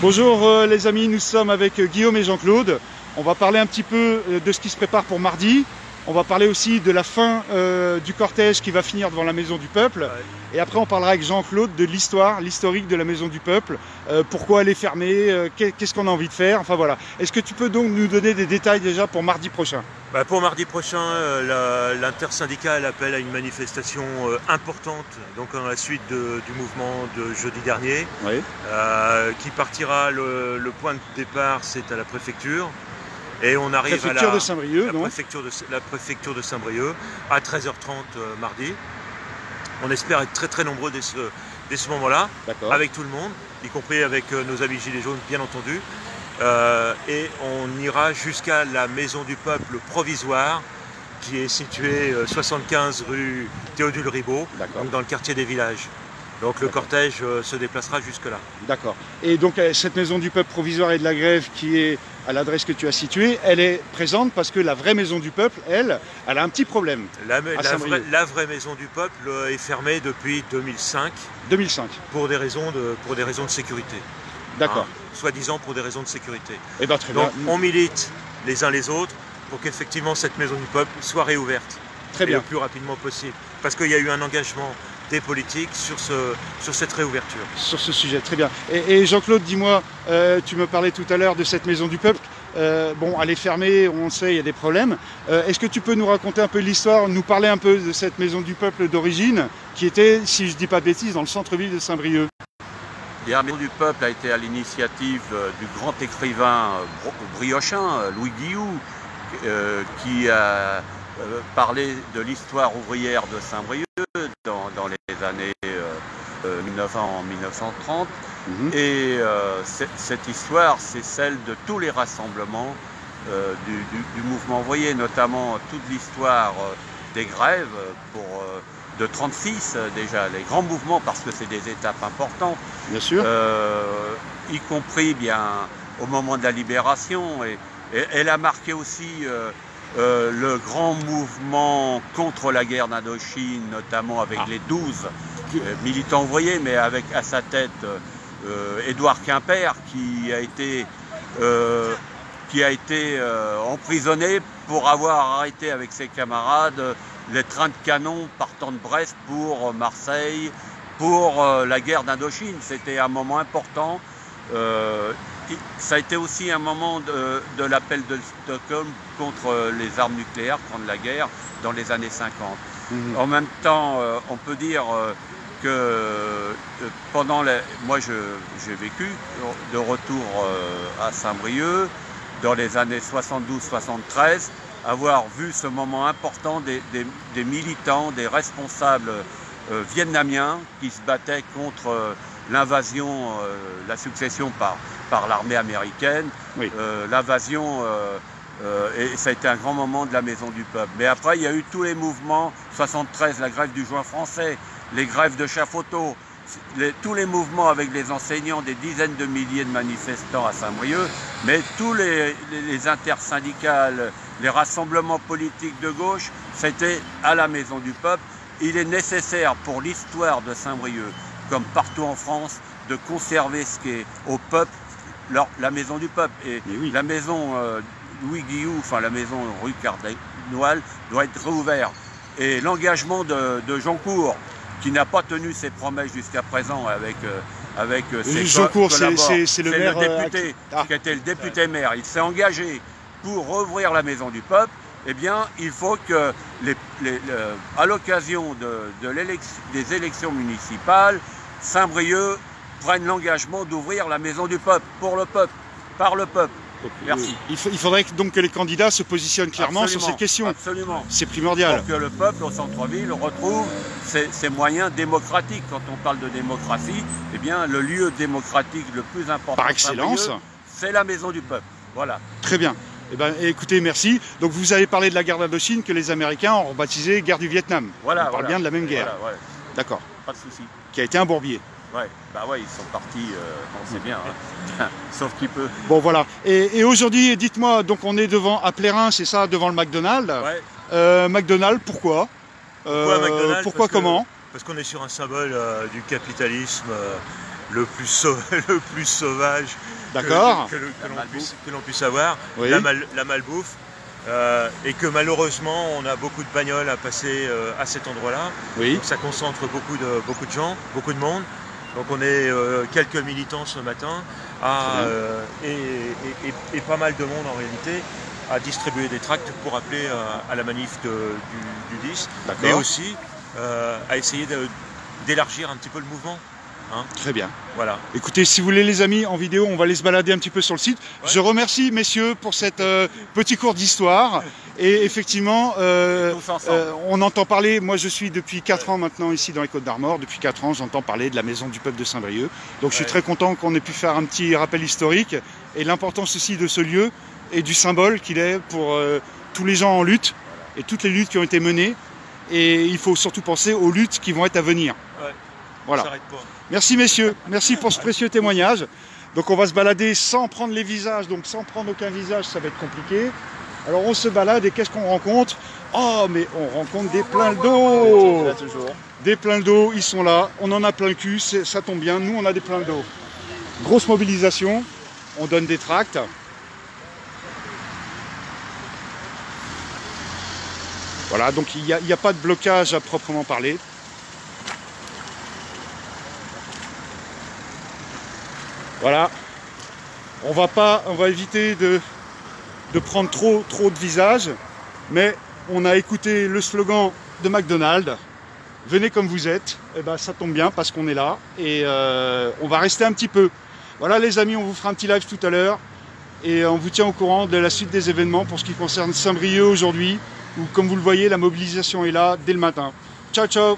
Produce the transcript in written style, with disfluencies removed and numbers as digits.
Bonjour les amis, nous sommes avec Guillaume et Jean-Claude. On va parler un petit peu de ce qui se prépare pour mardi. On va parler aussi de la fin du cortège qui va finir devant la Maison du Peuple. Ouais. Et après on parlera avec Jean-Claude de l'historique de la Maison du Peuple. Pourquoi elle est fermée, qu'est-ce qu'on a envie de faire, enfin voilà. Est-ce que tu peux donc nous donner des détails déjà pour mardi prochain? Pour mardi prochain, l'intersyndicale appelle à une manifestation importante, donc dans la suite du mouvement de jeudi dernier, oui. Qui partira, le point de départ c'est à la préfecture. Et on arrive à la préfecture de Saint-Brieuc à 13h30 mardi. On espère être très très nombreux dès ce moment-là, avec tout le monde, y compris avec nos amis Gilets jaunes bien entendu. Et on ira jusqu'à la Maison du Peuple provisoire qui est située 75 rue Théodule Ribaud, donc dans le quartier des villages. Donc le cortège se déplacera jusque-là. D'accord. Et donc cette Maison du Peuple provisoire et de la Grève qui est à l'adresse que tu as située, elle est présente parce que la vraie Maison du Peuple, elle a un petit problème. La vraie Maison du Peuple est fermée depuis 2005. 2005. Pour des raisons de sécurité. D'accord. Soi-disant pour des raisons de sécurité. Et ben, très bien. Donc on milite les uns les autres pour qu'effectivement cette Maison du Peuple soit réouverte. Très bien. Le plus rapidement possible. Parce qu'il y a eu un engagement des politiques sur cette réouverture. Sur ce sujet, très bien. Et Jean-Claude, dis-moi, tu me parlais tout à l'heure de cette Maison du Peuple. Bon, elle est fermée, on sait, il y a des problèmes. Est-ce que tu peux nous raconter un peu l'histoire, nous parler un peu de cette Maison du Peuple d'origine, qui était, si je ne dis pas de bêtises, dans le centre-ville de Saint-Brieuc? La Maison du Peuple a été à l'initiative du grand écrivain briochin, Louis Guillou, qui a parlé de l'histoire ouvrière de Saint-Brieuc dans les années 1930. Et cette histoire, c'est celle de tous les rassemblements du mouvement ouvrier, notamment toute l'histoire des grèves de 36 déjà, les grands mouvements, parce que c'est des étapes importantes. Bien sûr. Y compris bien au moment de la libération. Et elle a marqué aussi le grand mouvement contre la guerre d'Indochine, notamment avec les 12 militants ouvriers, mais avec à sa tête Édouard Quimper, qui a été emprisonné pour avoir arrêté avec ses camarades les trains de canon partant de Brest pour Marseille, pour la guerre d'Indochine. C'était un moment important. Ça a été aussi un moment de l'appel de Stockholm contre les armes nucléaires, contre la guerre, dans les années 50. En même temps, on peut dire que moi j'ai vécu de retour à Saint-Brieuc dans les années 72-73, avoir vu ce moment important des militants, des responsables vietnamiens qui se battaient contre l'invasion, la succession par l'armée américaine, oui. L'invasion, et ça a été un grand moment de la Maison du Peuple. Mais après, il y a eu tous les mouvements, 73, la grève du juin français, les grèves de Chaffautau, tous les mouvements avec les enseignants, des dizaines de milliers de manifestants à Saint-Brieuc, mais tous les intersyndicales, les rassemblements politiques de gauche, c'était à la Maison du Peuple. Il est nécessaire pour l'histoire de Saint-Brieuc, comme partout en France, de conserver ce qui est au peuple, la Maison du Peuple. Et oui. La maison Louis Guillou, enfin la maison rue Cardinal, doit être réouverte. Et l'engagement de Jean Cour, qui n'a pas tenu ses promesses jusqu'à présent avec ses collaborateurs, c'est le député, qui était le député maire. Il s'est engagé pour rouvrir la Maison du Peuple. Eh bien, il faut que, à l'occasion des élections municipales, Saint-Brieuc prenne l'engagement d'ouvrir la Maison du Peuple, pour le peuple, par le peuple. Merci. Il faudrait donc que les candidats se positionnent clairement sur cette question. Absolument. C'est primordial. Pour que le peuple au centre-ville retrouve ses moyens démocratiques. Quand on parle de démocratie, eh bien, le lieu démocratique le plus important par excellence, c'est la Maison du Peuple. Voilà. Très bien. Eh ben, écoutez, merci. Donc vous avez parlé de la guerre d'Indochine que les Américains ont rebaptisée guerre du Vietnam. Voilà, on parle bien de la même guerre. Voilà, d'accord. Pas de souci. Qui a été un bourbier. Ouais, ils sont partis, on sait bien, hein. Sauf qu'il peut. Bon voilà. Et aujourd'hui, dites-moi, donc on est à Plérin, c'est ça, devant le McDonald's. Ouais. McDonald's, pourquoi Pourquoi comment Parce qu'on est sur un symbole du capitalisme le plus sauvage D'accord. que l'on puisse avoir, Oui. la malbouffe, et que malheureusement on a beaucoup de bagnoles à passer à cet endroit-là. Oui. Donc ça concentre beaucoup de gens, beaucoup de monde. Donc on est quelques militants ce matin et pas mal de monde en réalité à distribuer des tracts pour appeler à la manif du 10, mais aussi à essayer d'élargir un petit peu le mouvement. Hein. Très bien. Voilà. Écoutez, si vous voulez les amis, en vidéo, on va aller se balader un petit peu sur le site. Ouais. Je remercie messieurs pour cette petit cours d'histoire. Et effectivement, on entend parler, moi je suis depuis 4 ans maintenant ici dans les Côtes-d'Armor, depuis 4 ans j'entends parler de la maison du peuple de Saint-Brieuc. Donc je suis très content qu'on ait pu faire un petit rappel historique et l'importance aussi de ce lieu et du symbole qu'il est pour tous les gens en lutte et toutes les luttes qui ont été menées. Et il faut surtout penser aux luttes qui vont être à venir. Ouais. Voilà. Merci messieurs, merci pour ce précieux témoignage. Donc on va se balader sans prendre les visages, donc sans prendre aucun visage, ça va être compliqué. Alors on se balade et qu'est-ce qu'on rencontre? Oh mais on rencontre des pleins d'eau. Des pleins d'eau, ils sont là, on en a plein le cul, ça tombe bien, nous on a des pleins d'eau. Grosse mobilisation, on donne des tracts. Voilà, donc il n'y a pas de blocage à proprement parler. Voilà, on va éviter de prendre trop de visages, mais on a écouté le slogan de McDonald's, venez comme vous êtes, et ben ça tombe bien parce qu'on est là et on va rester un petit peu. Voilà les amis, on vous fera un petit live tout à l'heure et on vous tient au courant de la suite des événements pour ce qui concerne Saint-Brieuc aujourd'hui, où comme vous le voyez, la mobilisation est là dès le matin. Ciao ciao.